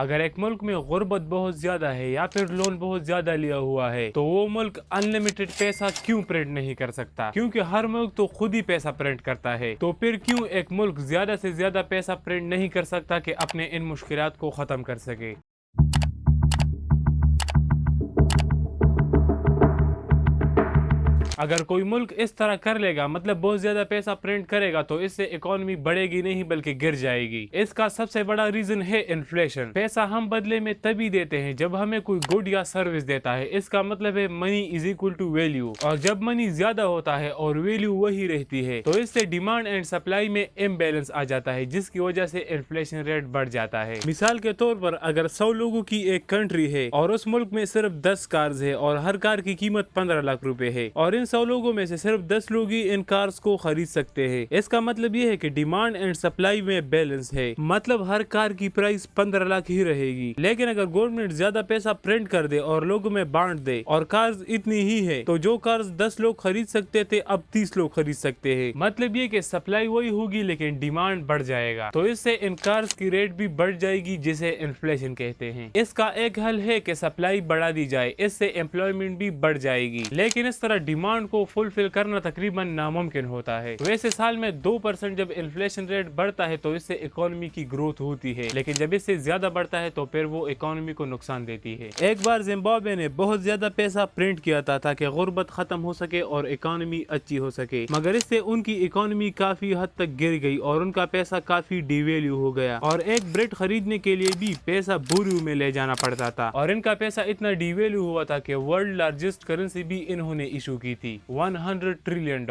اگر ایک ملک میں غربت بہت زیادہ ہے یا پھر لون بہت زیادہ لیا ہوا ہے تو وہ ملک انلمیٹڈ پیسہ کیوں پرنٹ نہیں کر سکتا؟ کیونکہ ہر ملک تو خود ہی پیسہ پرنٹ کرتا ہے، تو پھر کیوں ایک ملک زیادہ سے زیادہ پیسہ پرنٹ نہیں کر سکتا کہ اپنے ان مشکلات کو ختم کر سکے؟ اگر کوئی ملک اس طرح کر لے گا، مطلب بہت زیادہ پیسہ پرنٹ کرے گا، تو اس سے اکانومی بڑھے گی نہیں بلکہ گر جائے گی۔ اس کا سب سے بڑا ریزن ہے انفلیشن۔ پیسہ ہم بدلے میں تبھی دیتے ہیں جب ہمیں کوئی گڈ یا سروس دیتا ہے، اس کا مطلب ہے منی از اکول ٹو ویلیو، اور جب منی زیادہ ہوتا ہے اور ویلیو وہی رہتی ہے تو اس سے ڈیمانڈ اینڈ سپلائی میں امبیلنس آ جاتا ہے، جس کی وجہ سے انفلیشن ریٹ بڑھ جاتا ہے۔ مثال کے طور پر اگر 100 لوگوں کی ایک کنٹری ہے اور اس ملک میں صرف 10 کارز ہے اور ہر کار کی قیمت 15 لاکھ روپے ہے، اور ان 100 لوگوں میں سے صرف 10 لوگ ہی ان کارز کو خرید سکتے ہیں، اس کا مطلب یہ ہے کہ ڈیمانڈ اینڈ سپلائی میں بیلنس ہے، مطلب ہر کار کی پرائس 15 لاکھ ہی رہے گی۔ لیکن اگر گورنمنٹ زیادہ پیسہ پرنٹ کر دے اور لوگوں میں بانٹ دے اور کارز اتنی ہی ہے تو جو کارز 10 لوگ خرید سکتے تھے اب 30 لوگ خرید سکتے ہیں، مطلب یہ کہ سپلائی وہی ہوگی لیکن ڈیمانڈ بڑھ جائے گا، تو اس سے ان کارز کی ریٹ بھی بڑھ جائے گی، جسے انفلیشن کہتے ہیں۔ اس کا ایک حل ہے کہ سپلائی بڑھا دی جائے، اس سے امپلائمنٹ بھی بڑھ جائے گی، لیکن اس طرح ڈیمانڈ کو فلفل کرنا تقریباً ناممکن ہوتا ہے۔ ویسے سال میں 2% جب انفلیشن ریٹ بڑھتا ہے تو اس سے اکانومی کی گروتھ ہوتی ہے، لیکن جب اس سے زیادہ بڑھتا ہے تو پھر وہ اکانومی کو نقصان دیتی ہے۔ ایک بار زمبابوے نے بہت زیادہ پیسہ پرنٹ کیا تھا تاکہ غربت ختم ہو سکے اور اکانومی اچھی ہو سکے، مگر اس سے ان کی اکانومی کافی حد تک گر گئی اور ان کا پیسہ کافی ڈی ویلیو ہو گیا، اور ایک بریڈ خریدنے کے لیے بھی پیسہ بوریو میں لے جانا پڑتا تھا، اور ان کا پیسہ اتنا ڈی ویلیو ہوا تھا کہ ورلڈ لارجسٹ کرنسی بھی انہوں نے ایشو کی تھی، $100 ٹریلین۔